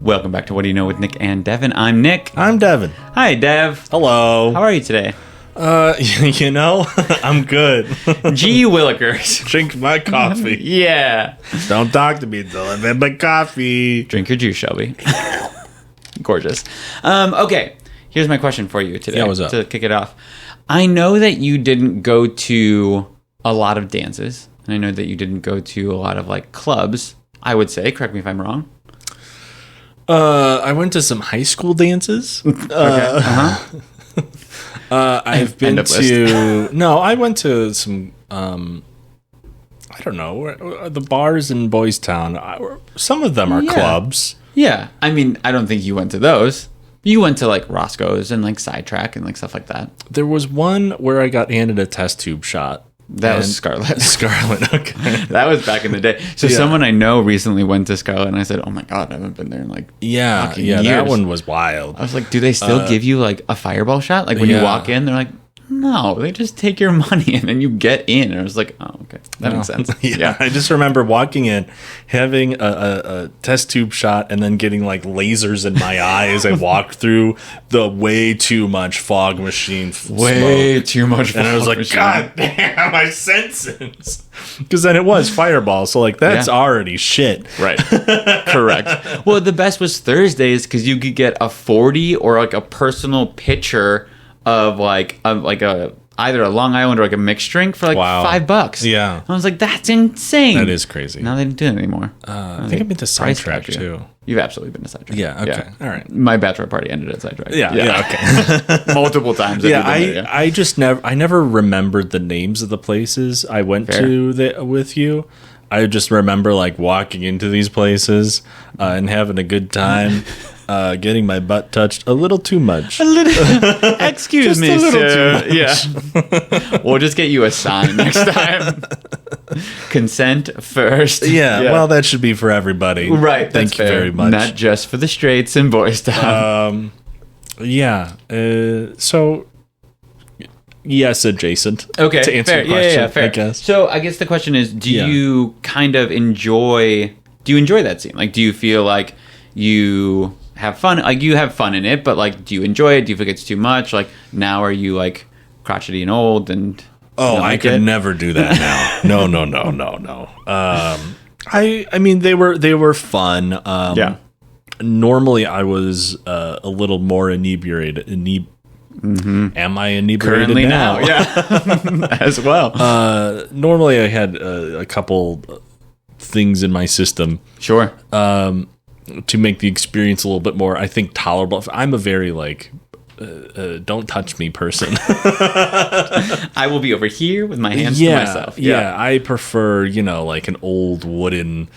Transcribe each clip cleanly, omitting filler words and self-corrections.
Welcome back to What Do You Know with Nick and Devin. I'm Nick. I'm Devin. Hi, Dev. Hello. How are you today? I'm good. Gee Willikers. Drink my coffee. Yeah. Don't talk to me until I've had my coffee. Drink your juice, Shelby. Gorgeous. Okay, here's my question for you today. Yeah, what's up? To kick it off. I know that you didn't go to a lot of dances, and I know that you didn't go to a lot of, like, clubs, I would say. Correct me if I'm wrong. I went to some high school dances. I've been to... No, I went to some... I don't know. The bars in Boys Town. Some of them are clubs. Yeah. I mean, I don't think you went to those. You went to, like, Roscoe's and, like, Sidetrack and, like, stuff like that. There was one where I got handed a test tube shot. That was Scarlet. Scarlet, okay. That was back in the day. So someone I know recently went to Scarlet, and I said, "Oh my god, I haven't been there in like years. That one was wild." I was like, "Do they still give you like a fireball shot? Like when you walk in, they're like, no, they just take your money and then you get in." And I was like, "Oh, okay, that makes sense." Yeah, I just remember walking in, having a test tube shot, and then getting like lasers in my eyes. I walked through the way too much fog machine way too much, and I was like, machine. "God damn, my senses!" Because then it was fireball, so like that's already shit, right? Correct. Well, the best was Thursdays because you could get a 40 or like a personal pitcher of like a either a Long Island or like a mixed drink for like $5. Yeah, and I was like, that's insane. That is crazy. Now they don't do it anymore. I think I've been to Sidetrack too. You've absolutely been to Sidetrack. Yeah. Okay. All right. My bachelor party ended at Sidetrack. Yeah. Okay. Multiple times. I just never remembered the names of the places I went to with you. I just remember like walking into these places and having a good time. Getting my butt touched a little too much. Excuse me, sir. Yeah. We'll just get you a sign next time. Consent first. Yeah, well, that should be for everybody. Right. Thank you very much. Not just for the straights in Boys Town. So, yes, adjacent. Okay. To answer your question, fair. I guess. So, I guess the question is, do you kind of enjoy that scene? Like, do you feel like you have fun? Like, you have fun in it, but like, do you enjoy it? Do you think it's too much? Like, now are you like crotchety and old and I could never do that now. No. I mean they were fun. Normally I was a little more inebriated. Am I inebriated currently now? Yeah. As well. Normally I had a couple things in my system. Sure. To make the experience a little bit more, I think, tolerable. I'm a very like don't touch me person. I will be over here with my hands to myself. Yeah, I prefer, like an old wooden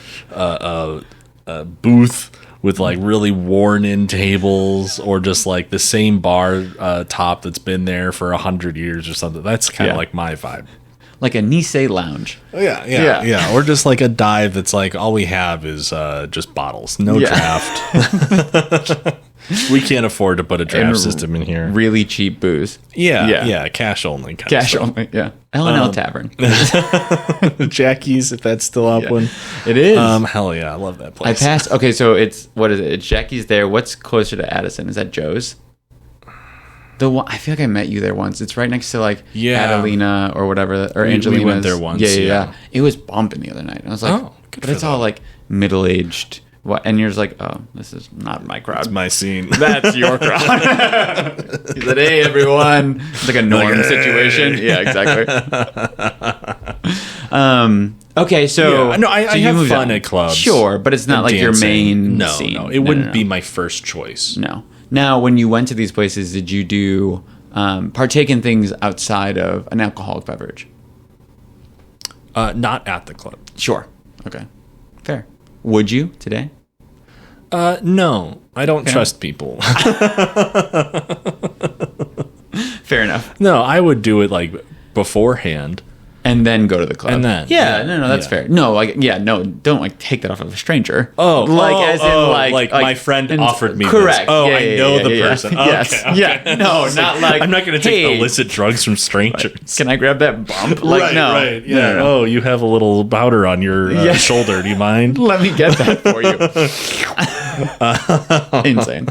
booth with like really worn in tables, or just like the same bar top that's been there for 100 years or something. That's kind of like my vibe. Like a Nisei lounge. Yeah. Or just like a dive that's like all we have is just bottles, no draft. We can't afford to put a draft system in here. Really cheap booze. Yeah, cash only. Cash only. Yeah. L&L Tavern. Jackie's, if that's still open. It is. Hell yeah, I love that place. I passed. Okay, so it's what is it? It's Jackie's there. What's closer to Addison? Is that Joe's? The one, I feel like I met you there once. It's right next to like Adelina or whatever, or Angelina's. We went there once. Yeah. It was bumping the other night. I was like, but it's all like middle-aged. What? And you're just like, oh, this is not my crowd. It's my scene. That's your crowd. He said, hey, everyone. It's like a norm situation. Yeah, exactly. Okay, so... Yeah. No, I have fun at clubs. Sure, but it's not like your main scene. No, it wouldn't be my first choice. No. Now, when you went to these places, did you do partake in things outside of an alcoholic beverage? Not at the club. Sure. Okay. Fair. Would you today? No, I don't trust people. Fair enough. No, I would do it like beforehand. And then go to the club. And then. No, that's fair. No, don't like take that off of a stranger. Like my friend offered me correct. this. I know the person. Yes. Okay. Yeah. No, not like I'm not going to take illicit drugs from strangers. Can I grab that bump? Like, no. Right. Yeah. No. Oh, you have a little powder on your shoulder. Do you mind? Let me get that for you. Insane.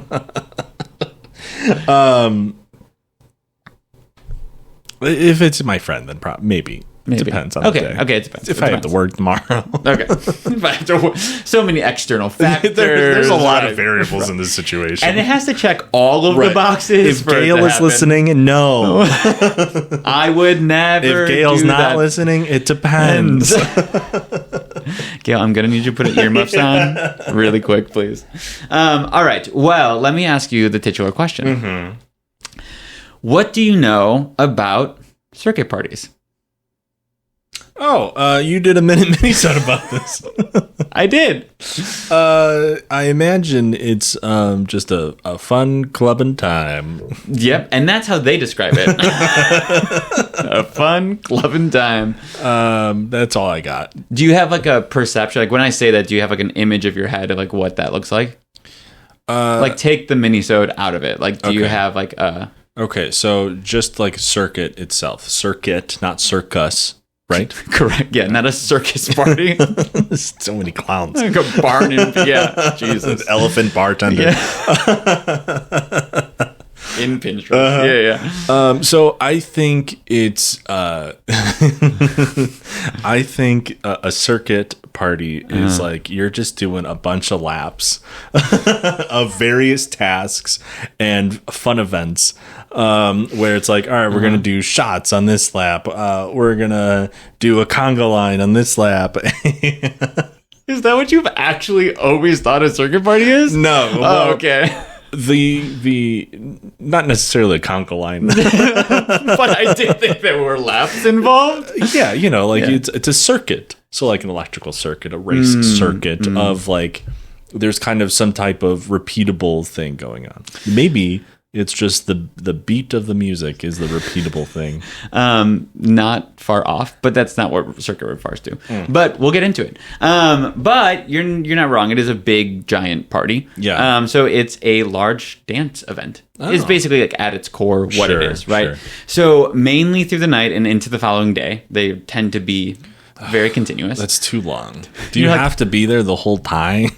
If it's my friend, then maybe. It depends on the day. Okay, it depends. If I have to work tomorrow. Okay. If I have to work, so many external factors. There's a lot of variables in this situation. And it has to check all of the boxes. If Gail is listening, no. I would never. If Gail's not listening, it depends. Gail, I'm going to need you to put earmuffs on really quick, please. All right. Well, let me ask you the titular question. Mm-hmm. What do you know about circuit parties? Oh, you did a mini-sode about this. I did. I imagine it's just a fun clubbing time. Yep, and that's how they describe it. A fun clubbing time. That's all I got. Do you have like a perception? Like when I say that, do you have like an image of your head of like what that looks like? Like take the mini-sode out of it. Like do you have like a... Okay, so just like circuit itself. Circuit, not circus. Right? Correct. Yeah, not a circus party. So many clowns. Like a barn Jesus. Elephant bartender. Yeah. In pinstripes. So I think it's I think a circuit party is like you're just doing a bunch of laps of various tasks and fun events where it's like, all right, we're gonna do shots on this lap, we're gonna do a conga line on this lap. Is that what you've actually always thought a circuit party is? No. Oh, okay. The not necessarily a conga line, but I did think there were laps involved. Yeah, it's a circuit. So like an electrical circuit, a race circuit of like there's kind of some type of repeatable thing going on. Maybe it's just the beat of the music is the repeatable thing. Not far off, but that's not what circuit refers to. But we'll get into it. But you're not wrong. It is a big, giant party. Yeah. So it's a large dance event. It's basically like at its core what it is, right? Sure. So mainly through the night and into the following day, they tend to be very continuous. That's too long. Do you have to be there the whole time?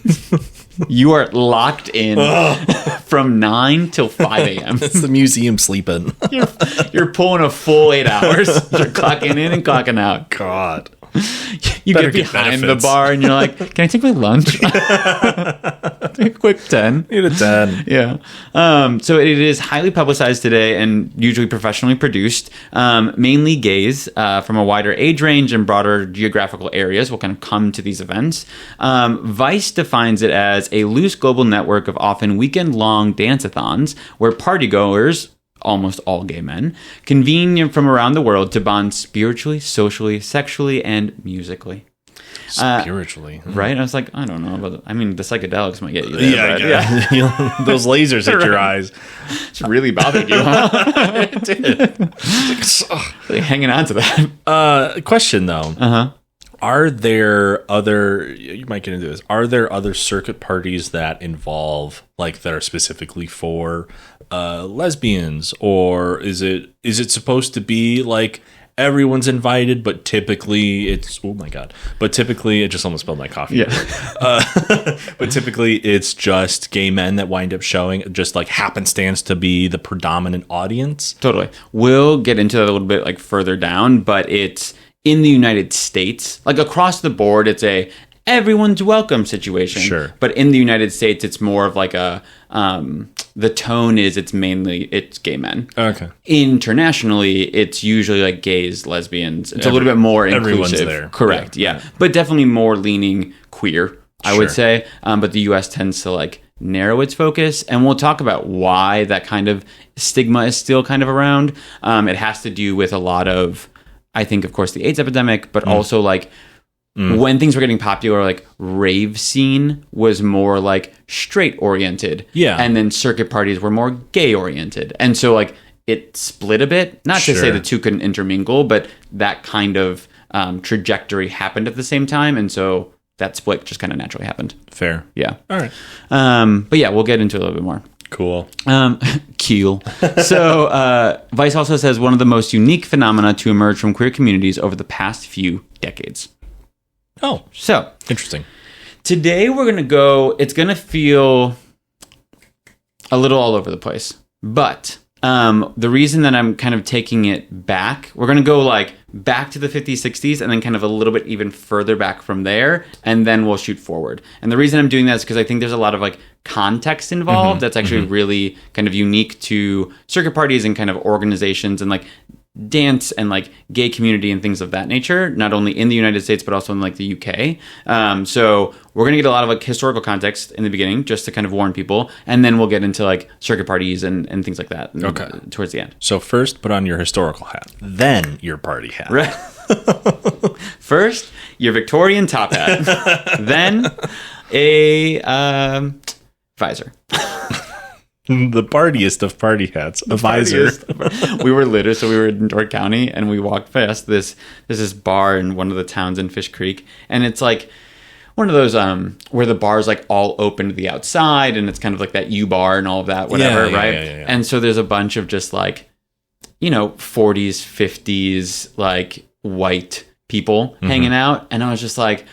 You are locked in from 9 till 5 a.m. It's the museum sleeping. You're pulling a full 8 hours. You're clocking in and clocking out. God. You get behind the bar and you're like, can I take my lunch? Take a quick 10. Need a 10. Yeah. So it is highly publicized today and usually professionally produced. Mainly gays from a wider age range and broader geographical areas will kind of come to these events. Vice defines it as a loose global network of often weekend-long dance-a-thons where partygoers, almost all gay men, convene from around the world to bond spiritually, socially, sexually, and musically. Spiritually. Right? I was like, I don't know about I mean, the psychedelics might get you there. Yeah. Those lasers hit your eyes. It's really bothered you, huh? It did. Really hanging on to that. Question, though. Are there other, you might get into this, are there other circuit parties that involve, like, that are specifically for lesbians? Or is it supposed to be, like, everyone's invited, but typically it's, oh my God, but typically, it just almost spilled my coffee. Yeah. But typically it's just gay men that wind up showing, just like happenstance to be the predominant audience? Totally. We'll get into that a little bit, like, further down, but it's in the United States, like across the board, it's a everyone's welcome situation. Sure. But in the United States, it's more of like a, the tone is it's gay men. Okay. Internationally, it's usually like gays, lesbians. It's a little bit more inclusive. Everyone's there. Correct. Yeah. But definitely more leaning queer, I would say. But the U.S. tends to like narrow its focus. And we'll talk about why that kind of stigma is still kind of around. It has to do with a lot of, I think, of course, the AIDS epidemic, but also like when things were getting popular, like rave scene was more like straight oriented. Yeah. And then circuit parties were more gay oriented. And so like it split a bit, not to say the two couldn't intermingle, but that kind of trajectory happened at the same time, and so that split just kind of naturally happened. Fair. Yeah. All right. But yeah, we'll get into it a little bit more. Cool. Keel. So Vice also says one of the most unique phenomena to emerge from queer communities over the past few decades. Oh. So. Interesting. Today we're going to go, it's going to feel a little all over the place. But the reason that I'm kind of taking it back, we're going to go like back to the 50s, 60s, and then kind of a little bit even further back from there, and then we'll shoot forward. And the reason I'm doing that is because I think there's a lot of like context involved that's actually really kind of unique to circuit parties and kind of organizations and like dance and like gay community and things of that nature, not only in the United States but also in like the UK. So we're gonna get a lot of like historical context in the beginning just to kind of warn people, and then we'll get into like circuit parties and things like that towards the end. So first put on your historical hat, then your party hat. Right. First your Victorian top hat, then a visor. The partiest of party hats, a visor. We were in Door County, and we walked past there's this bar in one of the towns in Fish Creek, and it's like one of those where the bar's like all open to the outside, and it's kind of like that U bar and all of that, whatever, right? Yeah. And so there's a bunch of just like, 40s, 50s, like white people hanging out, and I was just like,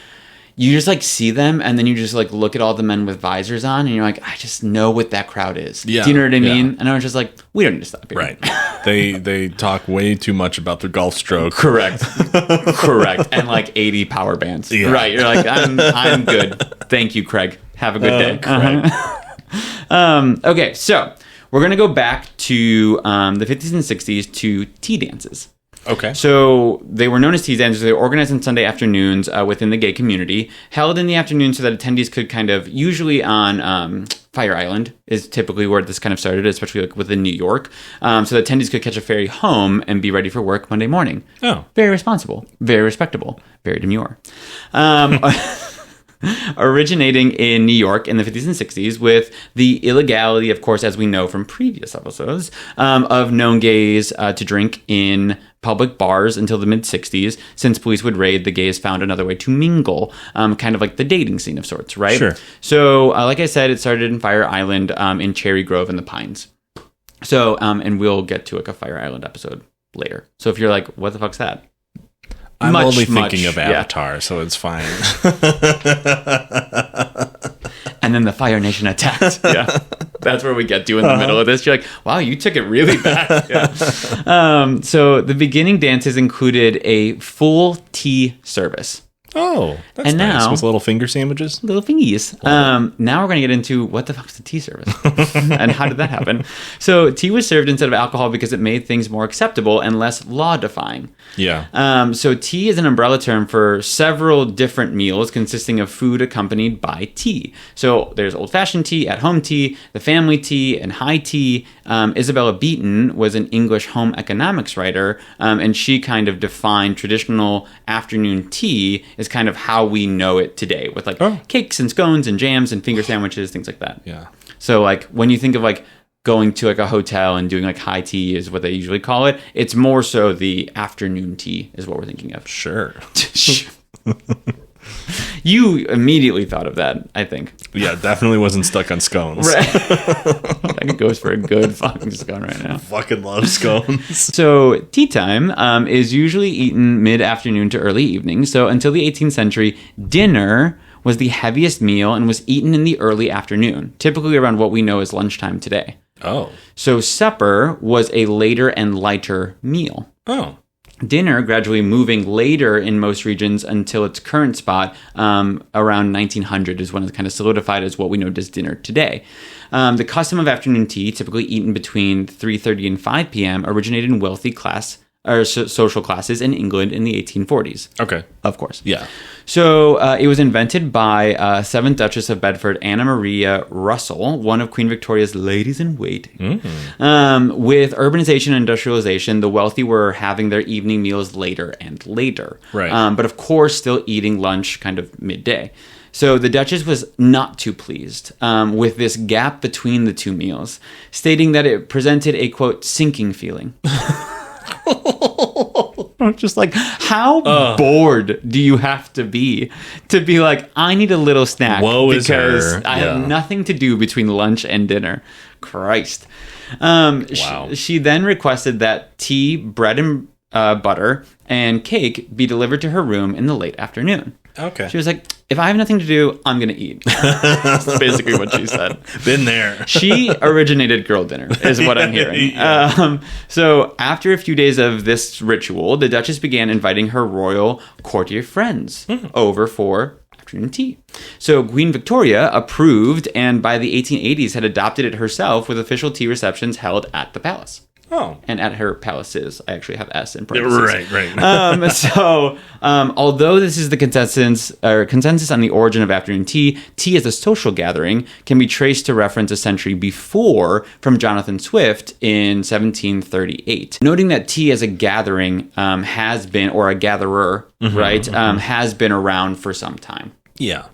you just like see them, and then you just like look at all the men with visors on, and you're like, I just know what that crowd is. Yeah. Do you know what I mean? And I was just like, we don't need to stop here. Right. They talk way too much about the golf stroke. Correct. And like 80 power bands. Yeah. Right. You're like, I'm good. Thank you, Craig. Have a good day. Craig. Okay, so we're gonna go back to the 50s and 60s to tea dances. Okay. So they were known as tea dances. They were organized on Sunday afternoons within the gay community, held in the afternoon so that attendees could kind of, usually on Fire Island is typically where this kind of started, especially like within New York. So that attendees could catch a ferry home and be ready for work Monday morning. Oh. Very responsible, very respectable, very demure. Originating in New York in the 50s and 60s with the illegality, of course, as we know from previous episodes, of known gays to drink in public bars until the mid-60s, since police would raid, the gays found another way to mingle, kind of like the dating scene of sorts, right? Sure. So, like I said, it started in Fire Island in Cherry Grove and the Pines. So, and we'll get to like a Fire Island episode later. So if you're like, what the fuck's that? I'm only thinking of Avatar, so it's fine. And then the Fire Nation attacked. Yeah. That's where we get to in the middle of this. You're like, wow, you took it really back. Yeah. So the beginning dances included a full tea service. Oh, that's and nice. Now, with little finger sandwiches? Little fingies. Now we're going to get into what the fuck's the tea service? And how did that happen? So tea was served instead of alcohol because it made things more acceptable and less law-defying. Yeah. So tea is an umbrella term for several different meals consisting of food accompanied by tea. So there's old-fashioned tea, at-home tea, the family tea, and high tea. Isabella Beeton was an English home economics writer, and she kind of defined traditional afternoon tea is kind of how we know it today, with like cakes and scones and jams and finger sandwiches, things like that. Yeah. So like when you think of like going to like a hotel and doing like high tea is what they usually call it, it's more so the afternoon tea is what we're thinking of. Sure. You immediately thought of that, I think. Yeah, definitely wasn't stuck on scones. Right. I think it goes for a good fucking scone right now. Fucking love scones. So tea time is usually eaten mid-afternoon to early evening. So until the 18th century, dinner was the heaviest meal and was eaten in the early afternoon, typically around what we know as lunchtime today. Oh. So supper was a later and lighter meal. Oh. Dinner gradually moving later in most regions until its current spot around 1900 is when it's kind of solidified as what we know as dinner today. The custom of afternoon tea, typically eaten between 3:30 and 5 p.m., originated in wealthy class or social classes in England in the 1840s. Okay. Of course. Yeah. So it was invented by 7th Duchess of Bedford, Anna Maria Russell, one of Queen Victoria's ladies-in-waiting. Mm-hmm. With urbanization and industrialization, the wealthy were having their evening meals later and later. Right. But of course, still eating lunch kind of midday. So the Duchess was not too pleased with this gap between the two meals, stating that it presented a, quote, sinking feeling. I'm just like, how bored do you have to be like, I need a little snack because I have nothing to do between lunch and dinner. Christ. Wow. She then requested that tea, bread and butter, and cake be delivered to her room in the late afternoon. Okay. She was like, if I have nothing to do, I'm going to eat. That's basically what she said. Been there. She originated girl dinner, is what I'm hearing. So after a few days of this ritual, the Duchess began inviting her royal courtier friends over for afternoon tea. So Queen Victoria approved, and by the 1880s had adopted it herself with official tea receptions held at the palace. Oh. And at her palaces. I actually have S in parentheses. Right. Although this is the consensus on the origin of afternoon tea, tea as a social gathering can be traced to reference a century before from Jonathan Swift in 1738. Noting that tea as a gathering has been, or a gatherer, has been around for some time. Yeah.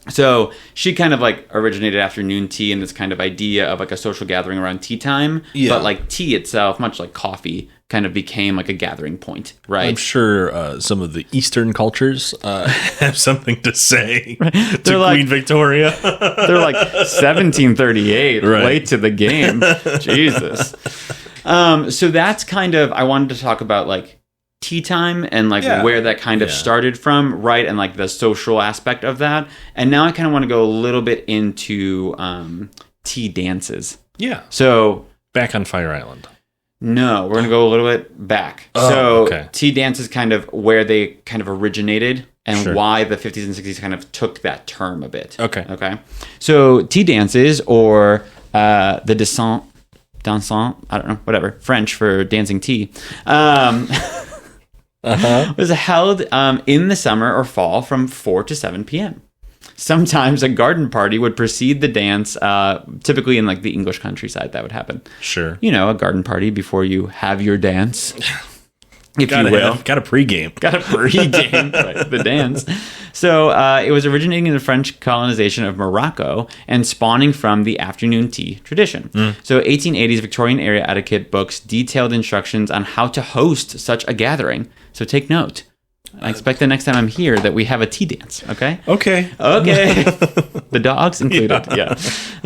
So she kind of like originated afternoon tea and this kind of idea of like a social gathering around tea time. Yeah. But like tea itself, much like coffee, kind of became like a gathering point, right? I'm sure some of the Eastern cultures have something to say to like, Queen Victoria. They're like 1738, late to the game. Jesus. So that's kind of, I wanted to talk about like tea time and like where that kind of started from, right? And like the social aspect of that. And now I kind of want to go a little bit into tea dances. Yeah. So back on Fire Island. No, we're going to go a little bit back. Tea dance is kind of where they kind of originated and why the 50s and 60s kind of took that term a bit. Okay. So tea dances, or the dansant, I don't know, whatever, French for dancing tea, was held in the summer or fall from 4 to 7 p.m. Sometimes a garden party would precede the dance, typically in like the English countryside that would happen. Sure. You know, a garden party before you have your dance, if you will. Got a pregame. Right, the dance. So it was originating in the French colonization of Morocco and spawning from the afternoon tea tradition. So 1880s Victorian era etiquette books detailed instructions on how to host such a gathering. So take note. I expect the next time I'm here that we have a tea dance, okay? Okay. The dogs included, yeah.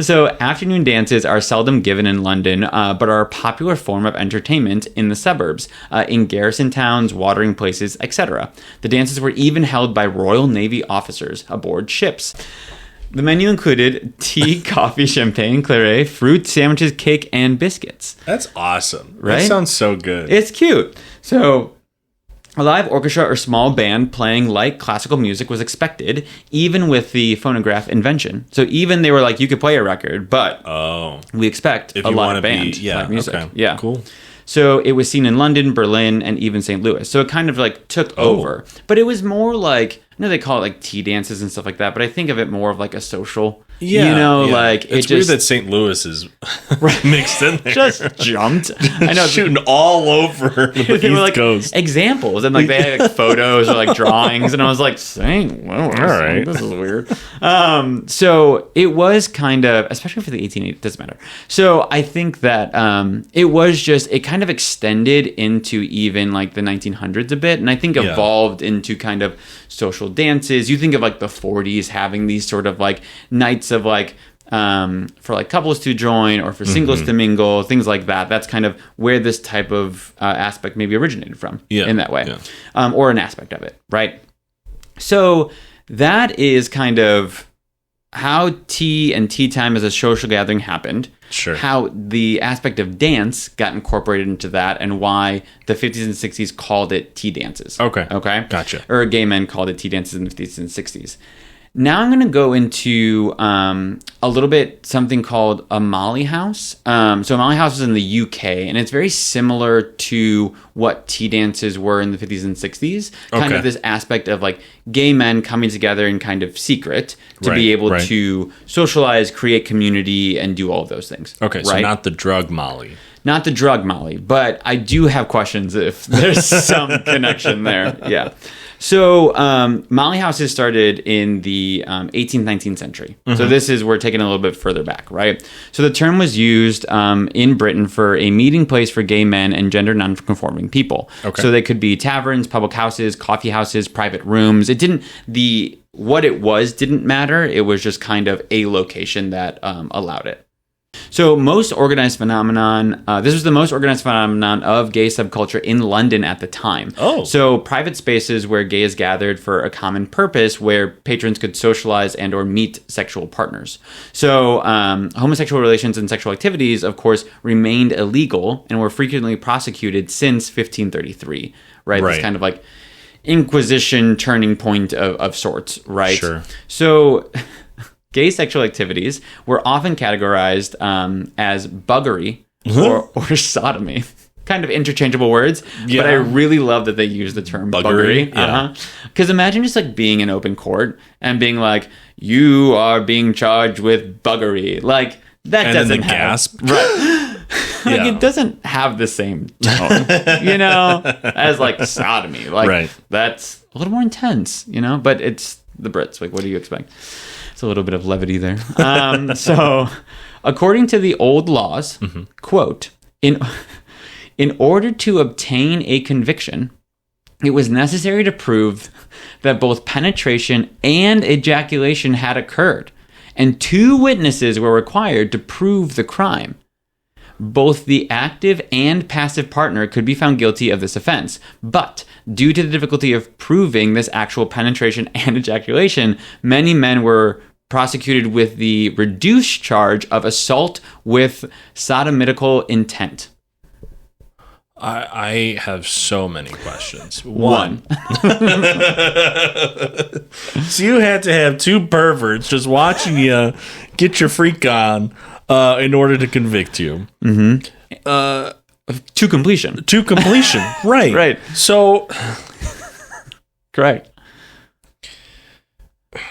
So afternoon dances are seldom given in London, but are a popular form of entertainment in the suburbs, in garrison towns, watering places, etc. The dances were even held by Royal Navy officers aboard ships. The menu included tea, coffee, champagne, claret, fruit, sandwiches, cake, and biscuits. That's awesome. Right? That sounds so good. It's cute. So a live orchestra or small band playing light classical music was expected, even with the phonograph invention. So even they were like, you could play a record, but we expect a live band, live music. Okay. Yeah, cool. So it was seen in London, Berlin, and even St. Louis. So it kind of like took over. But it was more like, I know they call it like tea dances and stuff like that, but I think of it more of like a social, like it's weird that St. Louis is mixed in there. Just jumped. I know, shooting all over the they were like Coast. Examples, and like they had like photos or like drawings, and I was like, "St. Louis, all right, this is weird." So it was kind of, especially for the 1880s, doesn't matter. So I think that it was just, it kind of extended into even like the 1900s a bit, and I think evolved into kind of social dances. You think of like the 40s having these sort of like nights of like for like couples to join or for singles to mingle, things like that. That's kind of where this type of aspect maybe originated from in that way, or an aspect of it, right? So that is kind of how tea and tea time as a social gathering happened. Sure. How the aspect of dance got incorporated into that, and why the 50s and 60s called it tea dances. Okay. Gotcha. Or gay men called it tea dances in the 50s and 60s. Now I'm going to go into a little bit something called a Molly House. So a Molly House is in the UK, and it's very similar to what tea dances were in the 50s and 60s. Kind of this aspect of like gay men coming together in kind of secret to be able to socialize, create community, and do all of those things. Okay, so not the drug Molly. Not the drug Molly, but I do have questions if there's some connection there. Yeah. So Molly houses started in the 18th, 19th century. So this is, we're taking a little bit further back, right? So the term was used in Britain for a meeting place for gay men and gender non-conforming people. Okay. So they could be taverns, public houses, coffee houses, private rooms. It didn't, what it was didn't matter. It was just kind of a location that allowed it. So most organized phenomenon, this was the most organized phenomenon of gay subculture in London at the time. Oh. So private spaces where gays gathered for a common purpose where patrons could socialize and or meet sexual partners. So homosexual relations and sexual activities, of course, remained illegal and were frequently prosecuted since 1533, right? This kind of like Inquisition turning point of sorts, right? Sure. So... Gay sexual activities were often categorized as buggery or sodomy. Kind of interchangeable words, but I really love that they use the term buggery. Because imagine just like being in open court and being like, you are being charged with buggery. Like, that and doesn't then have... gasp. Right. Like, it doesn't have the same tone, as like sodomy. Like, that's a little more intense, but it's the Brits. Like, what do you expect? It's a little bit of levity there. So, according to the old laws, quote, in order to obtain a conviction, it was necessary to prove that both penetration and ejaculation had occurred, and 2 witnesses were required to prove the crime. Both the active and passive partner could be found guilty of this offense, but due to the difficulty of proving this actual penetration and ejaculation, many men were prosecuted with the reduced charge of assault with sodomitical intent. I have so many questions. One. So you had to have 2 perverts just watching you get your freak on in order to convict you. To completion. To completion. Right. Right. So. Correct.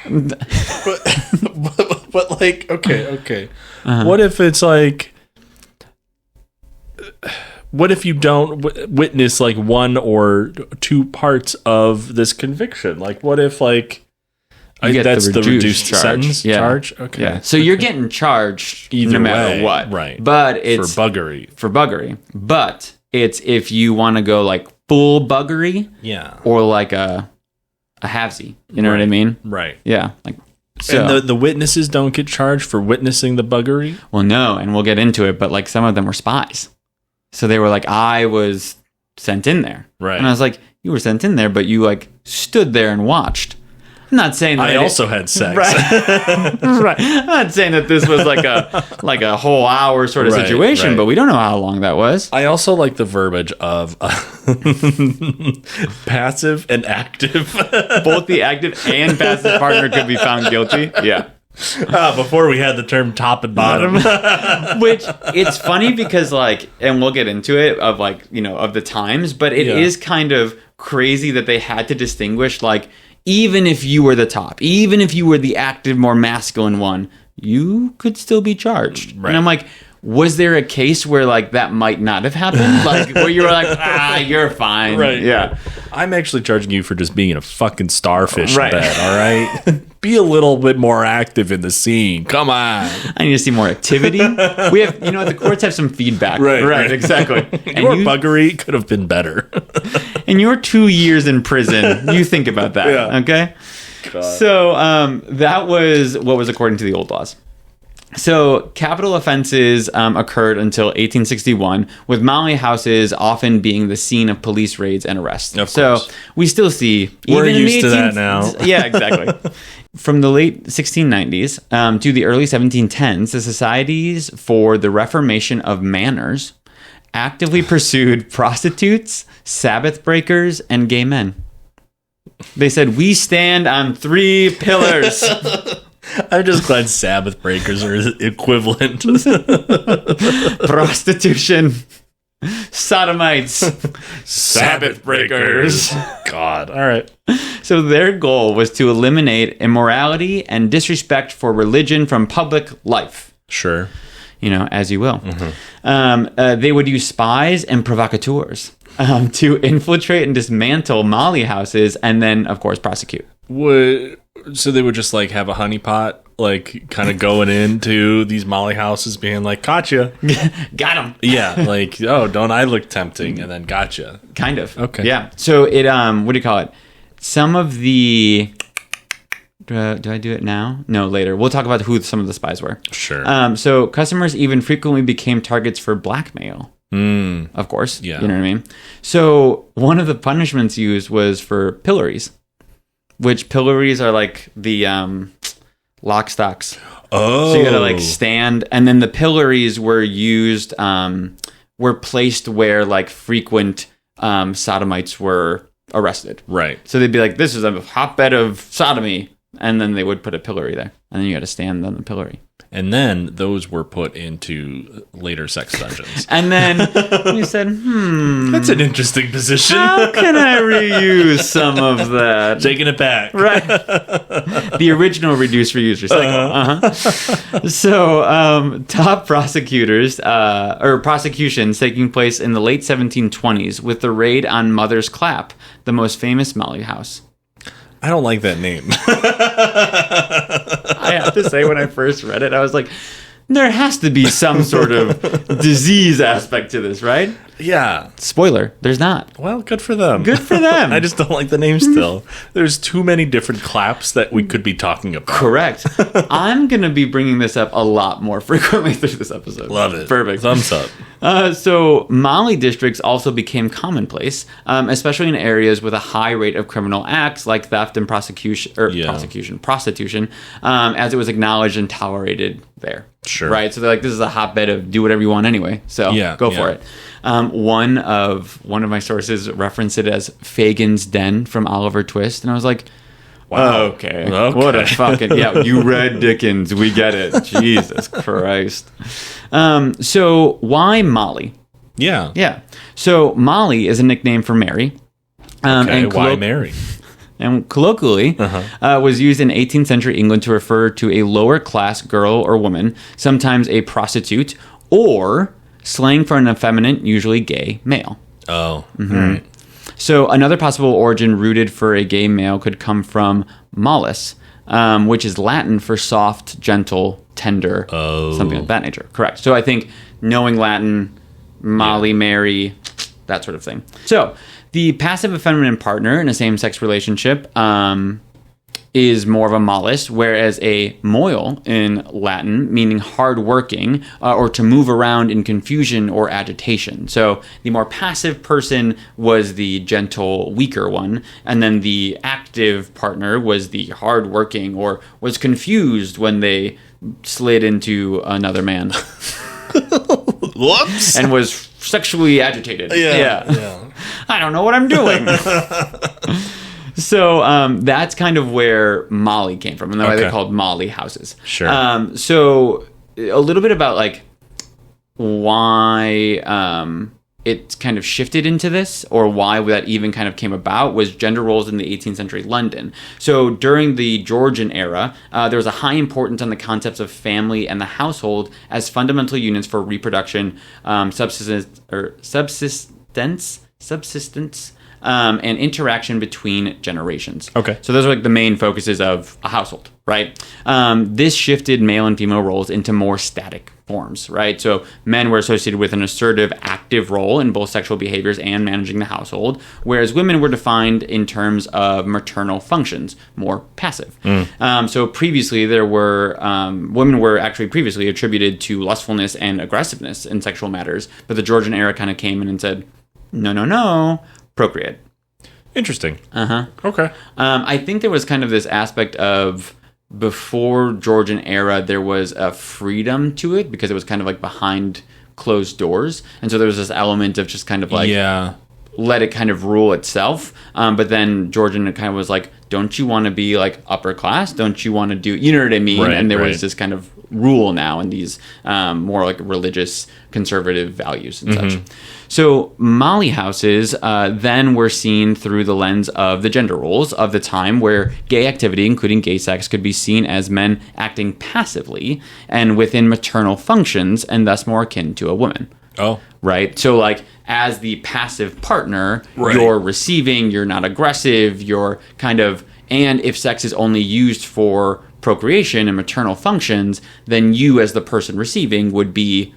But like, okay. What if it's like, what if you don't witness like 1 or 2 parts of this conviction? Like, what if like that's the reduced sentence charge? Okay. Yeah. So you're getting charged either no matter way, what, right? But it's for buggery. But it's if you want to go like full buggery, or like a halvesy. You know what I mean? Right. Yeah. Like. So, and the witnesses don't get charged for witnessing the buggery? Well, no, and we'll get into it, but like some of them were spies. So they were like, I was sent in there. Right. And I was like, you were sent in there, but you like stood there and watched. I'm not saying that I also had sex. Right. Right. I'm not saying that this was like a whole hour sort of situation, but we don't know how long that was. I also like the verbiage of passive and active. Both the active and passive partner could be found guilty. Yeah. Before we had the term top and bottom. Which it's funny because like, and we'll get into it of like, of the times, but it is kind of crazy that they had to distinguish like, even if you were the top, even if you were the active, more masculine one, you could still be charged. Right. And I'm like, was there a case where like that might not have happened? Like where you were like, you're fine. Right. Yeah. I'm actually charging you for just being in a fucking starfish bed, all right? Be a little bit more active in the scene. Come on. I need to see more activity. We have, the courts have some feedback. Right, exactly. And your buggery could have been better. And your 2 years in prison, you think about that, okay? God. So that was what was according to the old laws. So capital offenses occurred until 1861, with Molly houses often being the scene of police raids and arrests. Of course. We still see... We're used to that now. Yeah, exactly. From the late 1690s to the early 1710s, the Societies for the Reformation of Manners actively pursued prostitutes, Sabbath breakers, and gay men. They said, we stand on 3 pillars. I'm just glad Sabbath breakers are equivalent. Prostitution, sodomites, Sabbath breakers. God. All right. So their goal was to eliminate immorality and disrespect for religion from public life. Sure. as you will. They would use spies and provocateurs to infiltrate and dismantle Mali houses, and then, of course, prosecute. So they would just like have a honeypot, like kind of going into these Mali houses, being like, "Gotcha, got him." Yeah, like, oh, don't I look tempting? And then gotcha. Kind of. Okay. Yeah. So it what do you call it? Some of the do I do it now? No, later. We'll talk about who some of the spies were. Sure. So customers even frequently became targets for blackmail. Of course. Yeah. You know what I mean? So one of the punishments used was for pillories, which pillories are like the lock stocks. Oh. So you gotta like stand, and then the pillories were used, were placed where like frequent sodomites were arrested. Right. So they'd be like, this is a hotbed of sodomy. And then they would put a pillory there. And then you got to stand on the pillory. And then those were put into later sex dungeons. And then you said, That's an interesting position. how can I reuse some of that? Taking it back. Right. The original reduce, reuse, recycle. So top prosecutors, or prosecutions taking place in the late 1720s with the raid on Mother's Clap, the most famous Mali house. I don't like that name. I have to say, when I first read it, I was like, there has to be some sort of disease aspect to this, right? Yeah. Spoiler, there's not. Well, good for them. Good for them. I just don't like the name still. There's too many different claps that we could be talking about. Correct. I'm going to be bringing this up a lot more frequently through this episode. Love it. Perfect. Thumbs up. So Mali districts also became commonplace, especially in areas with a high rate of criminal acts like theft and prostitution, as it was acknowledged and tolerated there. Sure. Right. So they're like, this is a hotbed of do whatever you want anyway. So go for it. One of my sources referenced it as Fagin's Den from Oliver Twist, and I was like, wow, okay. What a fucking you read Dickens, we get it. Jesus Christ. So why Molly? Yeah. So Molly is a nickname for Mary. And why Mary? And colloquially was used in 18th century England to refer to a lower class girl or woman, sometimes a prostitute, or slang for an effeminate, usually gay male. Oh. Right. So another possible origin rooted for a gay male could come from mollus, which is Latin for soft, gentle, tender, something of that nature. Correct. So I think knowing Latin, Molly, Mary, that sort of thing. So the passive effeminate partner in a same-sex relationship is more of a mollus, whereas a moil in Latin, meaning hardworking or to move around in confusion or agitation. So the more passive person was the gentle, weaker one, and then the active partner was the hardworking or was confused when they slid into another man. Whoops. And was sexually agitated. Yeah. I don't know what I'm doing. So that's kind of where Mali came from, and that's why they're called Mali houses. Sure. So a little bit about like why it kind of shifted into this, or why that even kind of came about, was gender roles in the 18th century London. So during the Georgian era, there was a high importance on the concepts of family and the household as fundamental units for reproduction, subsistence, and interaction between generations. Okay. So those are like the main focuses of a household, right? This shifted male and female roles into more static forms, right? So men were associated with an assertive, active role in both sexual behaviors and managing the household, whereas women were defined in terms of maternal functions, more passive. So previously there were, women were actually previously attributed to lustfulness and aggressiveness in sexual matters, but the Georgian era kind of came in and said, no, procreate. Interesting. Okay. I think there was kind of this aspect of, before Georgian era, there was a freedom to it because it was kind of like behind closed doors. And so there was this element of just kind of like, let it kind of rule itself. But then Georgian kind of was like, don't you want to be like upper class? Don't you want to do, you know what I mean? Right, and there was this kind of rule now in these more like religious conservative values and such. So Molly houses then were seen through the lens of the gender roles of the time, where gay activity, including gay sex, could be seen as men acting passively and within maternal functions, and thus more akin to a woman. Oh. Right? So, like, as the passive partner, Right. you're receiving, you're not aggressive, you're kind of... And if sex is only used for procreation and maternal functions, then you, as the person receiving, would be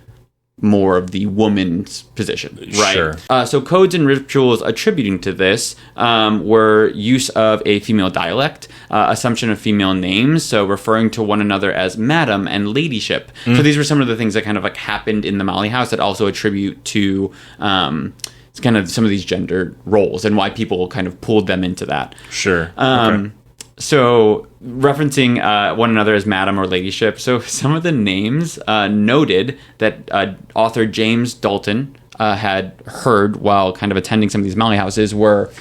more of the woman's position, right? Sure. So codes and rituals attributing to this were use of a female dialect, assumption of female names, so referring to one another as madam and ladyship. So these were some of the things that kind of like happened in the Molly house that also attribute to it's kind of some of these gendered roles and why people kind of pulled them into that. Sure. Okay. So referencing one another as madam or ladyship. So some of the names noted that author James Dalton had heard while kind of attending some of these Molly houses were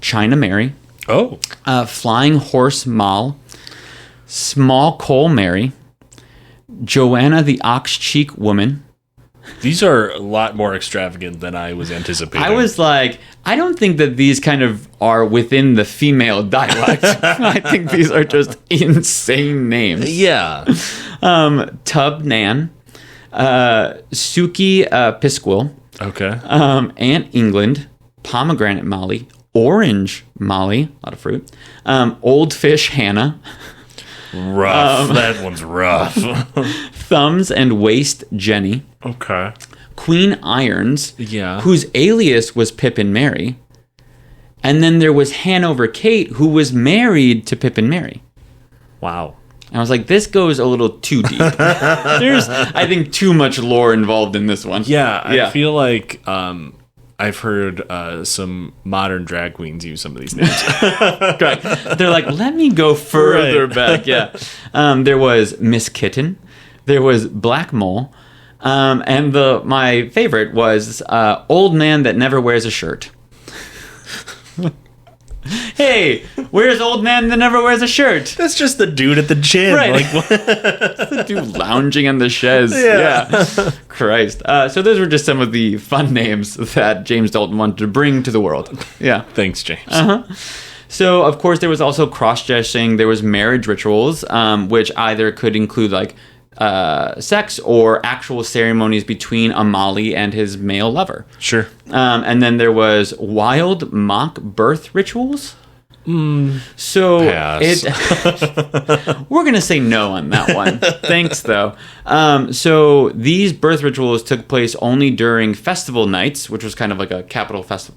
China Mary, Flying Horse Moll, Small Coal Mary, Joanna the Ox Cheek Woman. These are a lot more extravagant than I was anticipating. I was like, I don't think that these kind of are within the female dialect. I think these are just insane names. Yeah. Tub Nan, Suki Pisquil, Okay. Aunt England, Pomegranate Molly, Orange Molly, a lot of fruit, Old Fish Hannah, Rough. That one's rough. Thumbs and Waist Jenny, Okay. Queen Irons, Yeah. whose alias was Pippin Mary, and then there was Hanover Kate, who was married to Pippin Mary. Wow. And I was like, this goes a little too deep. There's, I think, too much lore involved in this one. Yeah, I feel like I've heard some modern drag queens use some of these names. Correct. They're like, let me go further back. Yeah. There was Miss Kitten. There was Black Mole. And my favorite was Old Man That Never Wears a Shirt. Hey, where's Old Man That Never Wears a Shirt? That's just the dude at the gym. Right. Like, what? The dude lounging on the chaise. Yeah. Christ. So those were just some of the fun names that James Dalton wanted to bring to the world. Yeah. Thanks, James. So, of course, there was also cross-dressing. There was marriage rituals, which either could include, like, sex or actual ceremonies between a Molly and his male lover. Sure. And then there was wild mock birth rituals. So Pass. we're going to say no on that one. Thanks, though. So these birth rituals took place only during festival nights, which was kind of like a capital F,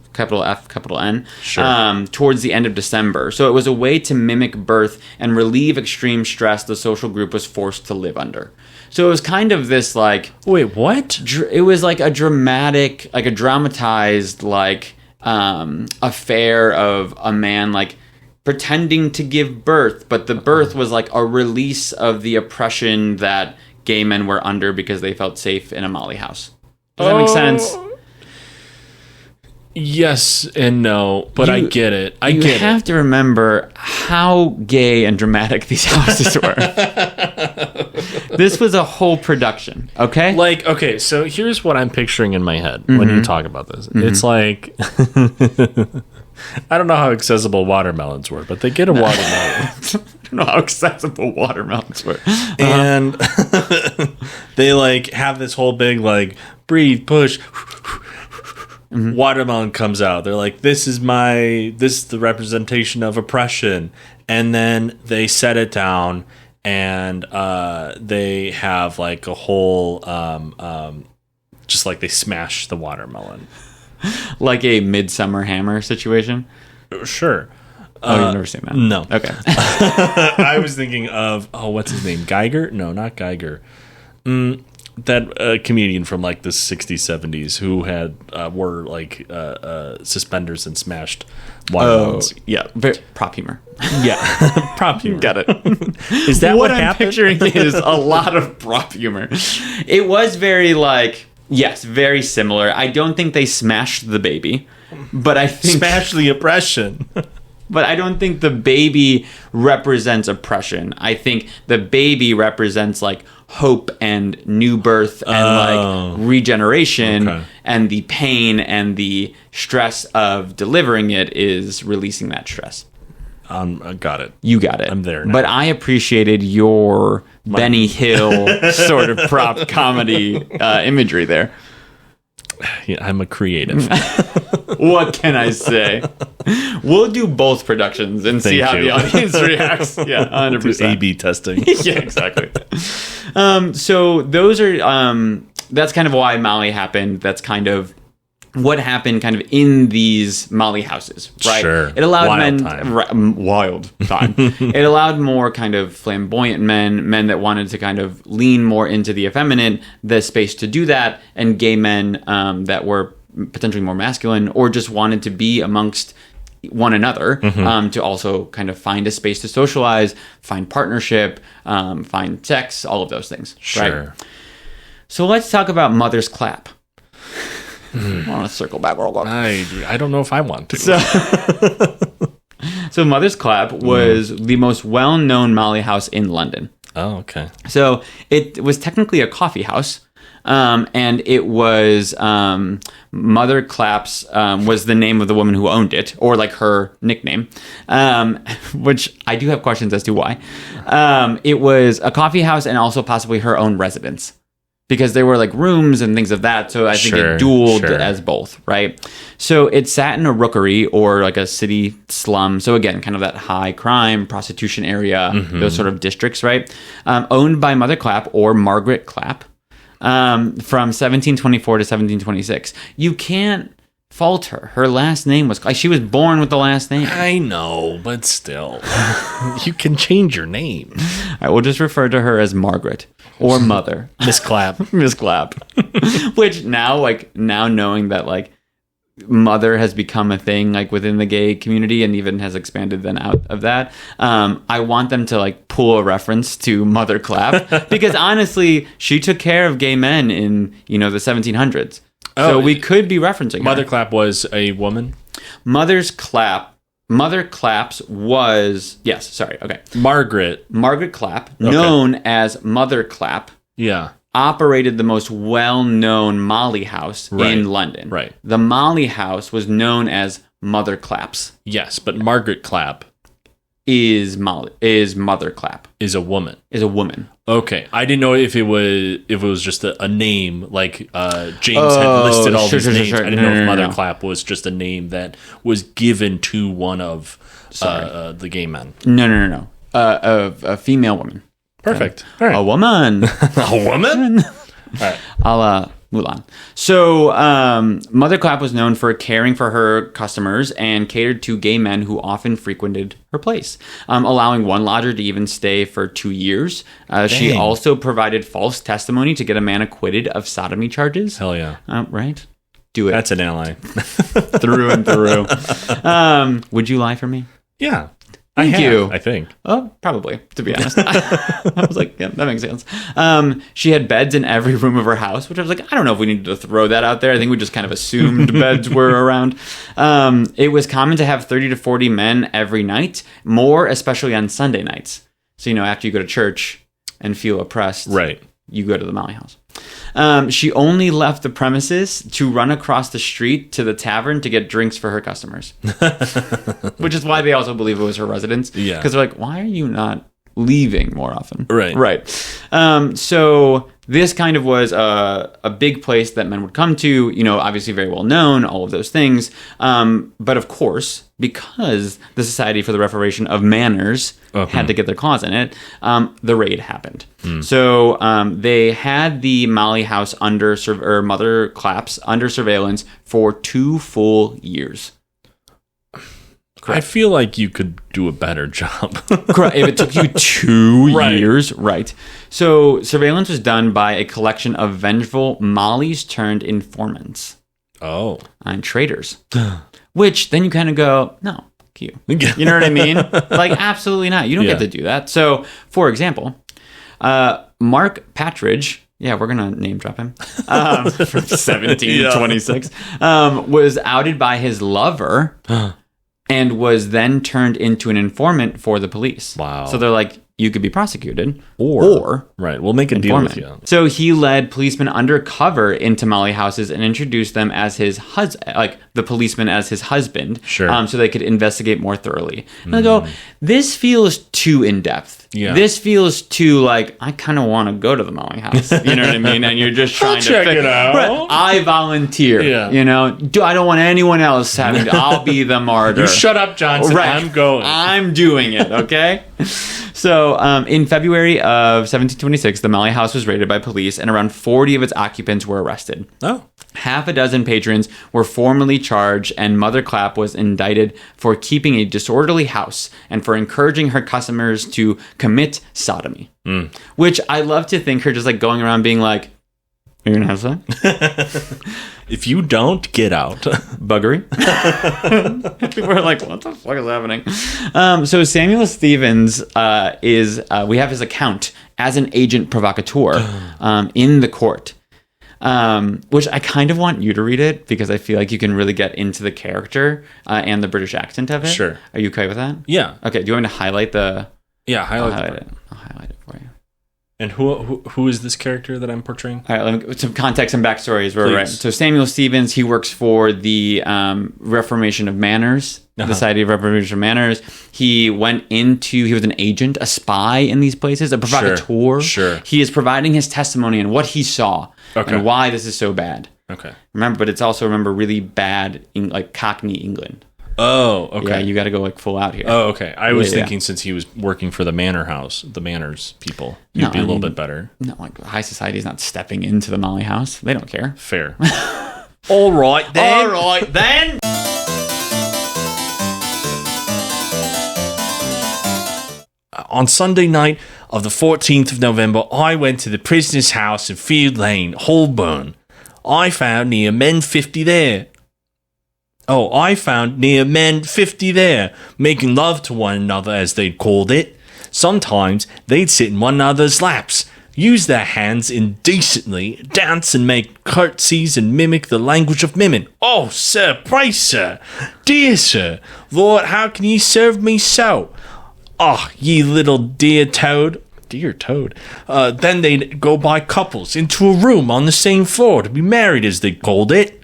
capital N, Sure. towards the end of December. So it was a way to mimic birth and relieve extreme stress the social group was forced to live under. So it was kind of this, like... Wait, what? It was like a dramatic, like a dramatized, like, affair of a man, like, pretending to give birth, but the birth was like a release of the oppression that gay men were under because they felt safe in a Molly house. Does that make sense? Yes and no, but I get it. You have to remember how gay and dramatic these houses were. This was a whole production, okay? Like, okay, so here's what I'm picturing in my head when you talk about this. It's like... I don't know how accessible watermelons were, but they get a watermelon. I don't know how accessible watermelons were. And they, like, have this whole big, like, breathe, push... Watermelon comes out. They're like, this is the representation of oppression. And then they set it down and they have like a whole just like they smash the watermelon. Like a Midsummer Hammer situation? Sure. Oh, you've never seen that? No. Okay. I was thinking of, what's his name? Geiger? No, not Geiger. That comedian from like the 60s, 70s who had wore like suspenders and smashed watermelons. Yeah. Prop humor. Yeah. Prop humor. Got it. Is that what I'm happened? picturing is a lot of prop humor. It was very like, yes, very similar. I don't think they smashed the baby, but I think... Smash the oppression. But I don't think the baby represents oppression. I think the baby represents like hope and new birth and like regeneration, and the pain and the stress of delivering it is releasing that stress. Got it. You got it. I'm there now. But I appreciated your Benny Hill sort of prop comedy imagery there. Yeah, I'm a creative. What can I say? We'll do both productions and see how the audience reacts. Yeah, 100%. A/B testing. Yeah, exactly. So those are that's kind of why Molly happened. That's kind of what happened kind of in these Molly houses, right? Sure. It allowed Wild time. It allowed more kind of flamboyant men that wanted to kind of lean more into the effeminate, the space to do that, and gay men that were potentially more masculine or just wanted to be amongst one another, to also kind of find a space to socialize, find partnership, find sex, all of those things. Sure. Right? So let's talk about Mother's Clap. I want to circle back. I don't know if I want to. So Mother's Clap was the most well-known Molly house in London. Oh, okay. So it was technically a coffee house. And it was Mother Claps was the name of the woman who owned it, or like her nickname, which I do have questions as to why. It was a coffee house and also possibly her own residence, because there were like rooms and things of that. So I think it dueled as both, right? So it sat in a rookery or like a city slum. So again, kind of that high crime, prostitution area, those sort of districts, right? Owned by Mother Clap or Margaret Clap. From 1724 to 1726. You can't fault her. Her last name was... She was born with the last name. I know, but still. You can change your name. I will just refer to her as Margaret or Mother. Miss Clap. Miss Clap. Which now knowing that, like, Mother has become a thing like within the gay community and even has expanded then out of that. I want them to like pull a reference to Mother Clap because honestly, she took care of gay men in, the 1700s. So we could be referencing Mother her. Clap was a woman? Mother Claps was, yes, sorry, okay. Margaret Clap, known as Mother Clap. Yeah. Operated the most well-known Molly house in London. Right. The Molly house was known as Mother Claps. Yes, but Margaret Clap is Mother Clap. Is a woman. Is a woman. Okay. I didn't know if it was just a name, like James had listed all these names. I didn't know if Mother Clap was just a name that was given to one of the gay men. No. A female woman. Perfect. All right. A woman. A woman? All right. I'll move on. So, Mother Clap was known for caring for her customers and catered to gay men who often frequented her place, allowing one lodger to even stay for 2 years. She also provided false testimony to get a man acquitted of sodomy charges. Hell yeah. Right? Do it. That's an ally. Through and through. Would you lie for me? Yeah. Thank you. I think. Oh, probably, to be honest. I was like, yeah, that makes sense. She had beds in every room of her house, which I was like, I don't know if we needed to throw that out there. I think we just kind of assumed beds were around. It was common to have 30 to 40 men every night, more especially on Sunday nights. So, after you go to church and feel oppressed, right, you go to the Molly house. She only left the premises to run across the street to the tavern to get drinks for her customers. Which is why they also believe it was her residence. Yeah. Because they're like, why are you not leaving more often? Right. So this kind of was a big place that men would come to, obviously very well known, all of those things. But of course, because the Society for the Reformation of Manners had to get their claws in it, the raid happened. So they had the Molly house Mother Claps under surveillance for 2 full years. Correct. I feel like you could do a better job. Correct. If it took you 2 years, right. So surveillance was done by a collection of vengeful Mollies turned informants. Oh. And traitors. Which then you kind of go, no, you. You know what I mean? Like, absolutely not. You don't get to do that. So, for example, Mark Patridge, we're going to name drop him, from 1726, was outed by his lover and was then turned into an informant for the police. Wow. So they're like, you could be prosecuted or right, we'll make a deal with you. So he led policemen undercover into Molly houses and introduced them as his husband, like the policeman as his husband, sure. So they could investigate more thoroughly. And I go, this feels too in depth. Yeah. This feels too like, I kind of want to go to the Molly house. You know what I mean? And you're just trying to check it out. Right, I volunteer. Yeah. You know, I don't want anyone else having to. I'll be the martyr. You shut up, Johnson. Right. I'm going. I'm doing it. Okay. So in February of 1726, the Molly house was raided by police, and around 40 of its occupants were arrested. Oh. Half a dozen patrons were formally charged, and Mother Clapp was indicted for keeping a disorderly house and for encouraging her customers to commit sodomy. Which I love to think her just like going around being like, "You're gonna have sex? If you don't, get out." Buggery. People are like, what the fuck is happening? So Samuel Stevens we have his account as an agent provocateur in the court. Which I kind of want you to read it because I feel like you can really get into the character and the British accent of it. Sure. Are you okay with that? Yeah. Okay. Do you want me to highlight the? Yeah, I'll highlight it. I'll highlight it for you. And who is this character that I'm portraying? All right, some context and backstory is where we're Please. right. So Samuel Stevens, he works for the Reformation of Manners, the Society of Reformation of Manners. He was an agent, a spy in these places, a provocateur. Sure. He is providing his testimony and what he saw and why this is so bad. Okay. But it's also really bad in like Cockney England. Oh, okay. Yeah, you got to go like full out here. Oh, okay. I was thinking since he was working for the Manor House, the Manners people, he'd be a little bit better. No, like high society is not stepping into the Molly house. They don't care. Fair. All right then. All right then. On Sunday night of the 14th of November, I went to the prisoner's house in Field Lane, Holborn. I found near men 50 there, making love to one another, as they'd called it. Sometimes they'd sit in one another's laps, use their hands indecently, dance and make curtsies and mimic the language of women. Oh, sir, pray, sir, dear sir, Lord, how can ye serve me so? Ah, ye little dear toad. Dear toad. Then they'd go by couples into a room on the same floor to be married, as they called it.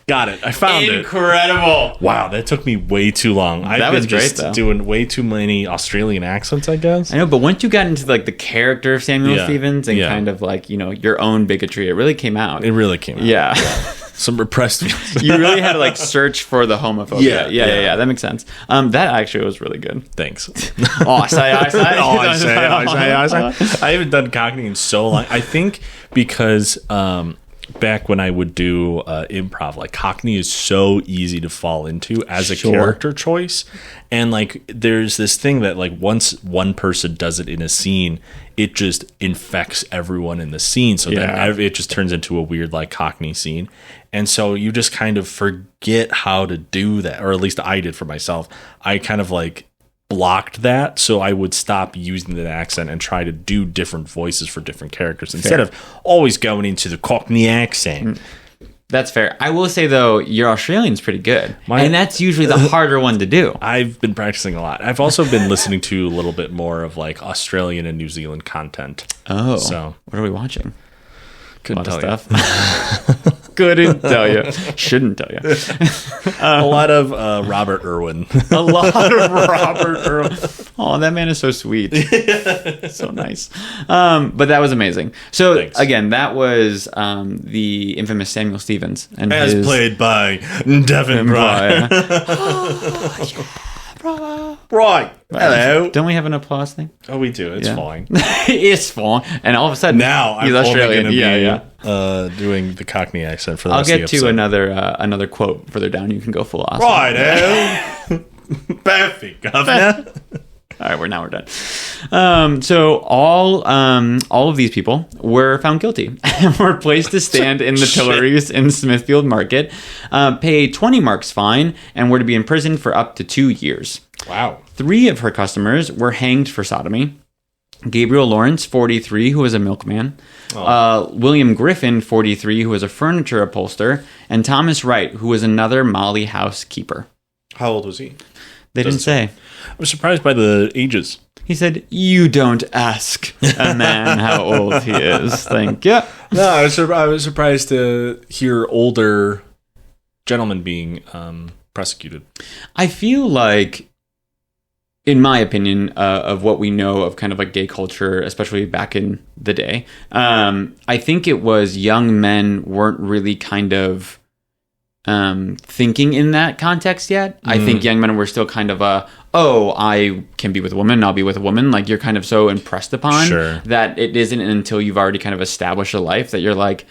Got it. I found it. Incredible. Wow, that took me way too long. I've been just doing way too many Australian accents, I guess. I know, but once you got into like the character of Samuel Stevens and kind of like, your own bigotry, it really came out. It really came out. Yeah. Some repressed feelings. You really had to like search for the homophobia. Yeah. That makes sense. That actually was really good. Thanks. I say. I haven't done Cockney in so long. I think because back when I would do improv, like Cockney is so easy to fall into as a character choice. And like there's this thing that like once one person does it in a scene, it just infects everyone in the scene. So then it just turns into a weird like Cockney scene. And so you just kind of forget how to do that, or at least I did for myself. I kind of like blocked that, so I would stop using the accent and try to do different voices for different characters instead of always going into the Cockney accent. That's fair. I will say though, your Australian's pretty good, and that's usually the harder one to do. I've been practicing a lot. I've also been listening to a little bit more of like Australian and New Zealand content. Oh, so what are we watching? Couldn't tell stuff. Couldn't tell you. Shouldn't tell you. A lot of Robert Irwin. A lot of Robert Irwin. Oh, that man is so sweet. So nice. But that was amazing. So again, that was the infamous Samuel Stevens, and as played by Devin Bryan. Right. Hello. Don't we have an applause thing? Oh, we do. It's fine. It's fine. And all of a sudden, now he's I'm Australian. Doing the Cockney accent for the I'll rest of the get to another quote further down. You can go full Austin. Right. Perfect, governor. All right, we're done. So all of these people were found guilty and were placed to stand in the pillories in Smithfield Market, pay 20 marks fine, and were to be imprisoned for up to 2 years. Wow. 3 of her customers were hanged for sodomy. Gabriel Lawrence, 43, who was a milkman. William Griffin, 43, who was a furniture upholster. And Thomas Wright, who was another Molly housekeeper. How old was he? They didn't say. I was surprised by the ages. He said, "You don't ask a man how old he is." Thank you. No, I was surprised to hear older gentlemen being prosecuted. I feel like, in my opinion, of what we know of kind of like gay culture, especially back in the day, I think it was young men weren't really kind of thinking in that context yet. I think young men were still kind of I can be with a woman, I'll be with a woman. Like, you're kind of so impressed upon that it isn't until you've already kind of established a life that you're like,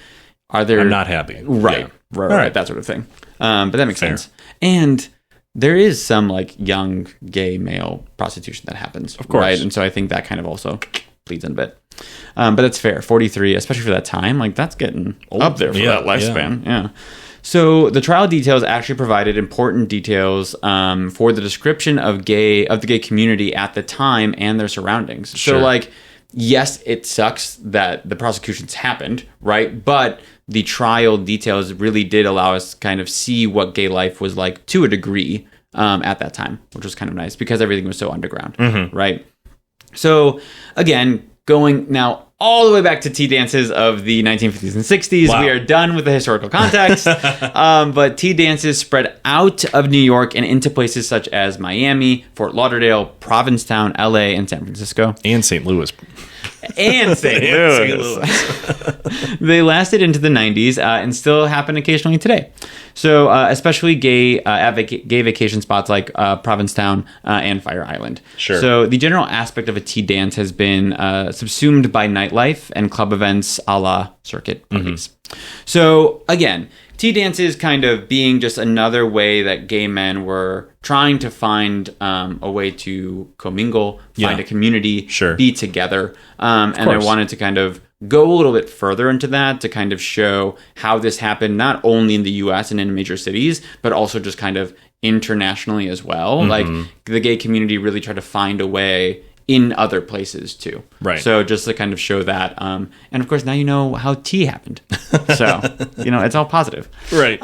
I'm not happy. Right, yeah. right, that sort of thing. But that makes sense. And there is some like young gay male prostitution that happens, of course, right? And so I think that kind of also bleeds in a bit. But that's fair. 43, especially for that time, like that's getting up there for that lifespan. Yeah. So the trial details actually provided important details for the description of the gay community at the time and their surroundings. Sure. So like, yes, it sucks that the prosecutions happened, right? But the trial details really did allow us to kind of see what gay life was like to a degree at that time, which was kind of nice because everything was so underground, right? So again, going now all the way back to tea dances of the 1950s and 60s. Wow. We are done with the historical context. But tea dances spread out of New York and into places such as Miami, Fort Lauderdale, Provincetown, LA, and San Francisco. And St. Louis. And St. Louis. They lasted into the 90s and still happen occasionally today. So especially gay vacation spots like Provincetown and Fire Island. Sure. So the general aspect of a tea dance has been subsumed by nightlife and club events a la circuit parties. So again, tea dances kind of being just another way that gay men were trying to find a way to commingle, find a community, be together. And I wanted to kind of go a little bit further into that to kind of show how this happened, not only in the U.S. and in major cities, but also just kind of internationally as well. Like the gay community really tried to find a way in other places too. Right. So just to kind of show that. And of course, now you know how tea happened. So, it's all positive. Right.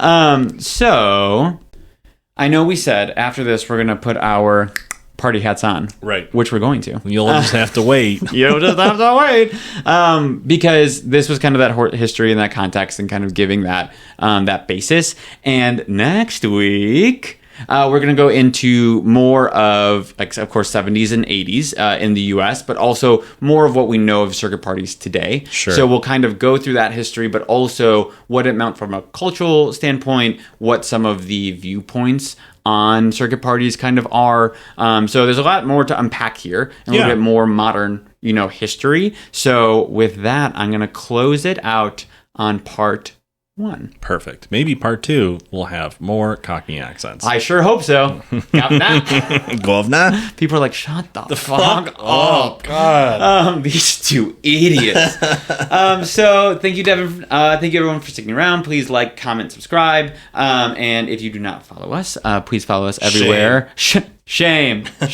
So I know we said after this, we're going to put our party hats on. Right. Which we're going to. You'll just have to wait. You'll just have to wait. Because this was kind of that history and that context and kind of giving that basis. And next week, we're going to go into more of, like, of course, 70s and 80s in the U.S., but also more of what we know of circuit parties today. Sure. So we'll kind of go through that history, but also what it meant from a cultural standpoint, what some of the viewpoints on circuit parties kind of are. So there's a lot more to unpack here and a little bit more modern, history. So with that, I'm going to close it out on part 1. Perfect. Maybe part 2 will have more Cockney accents. I sure hope so. Governor. People are like, shut the fuck up. Oh, God. These two idiots. So thank you, Devin. Thank you, everyone, for sticking around. Please like, comment, subscribe. And if you do not follow us, please follow us everywhere. Shame. At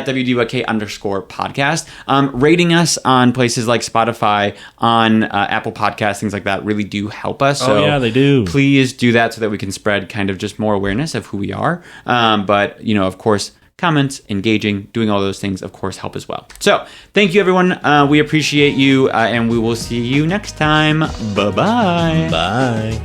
WDYK_podcast. Rating us on places like Spotify, on Apple Podcasts, things like that really do help us. So they do. Please do that so that we can spread kind of just more awareness of who we are. But, of course, comments, engaging, doing all those things, of course, help as well. So thank you, everyone. We appreciate you, and we will see you next time. Bye-bye. Bye.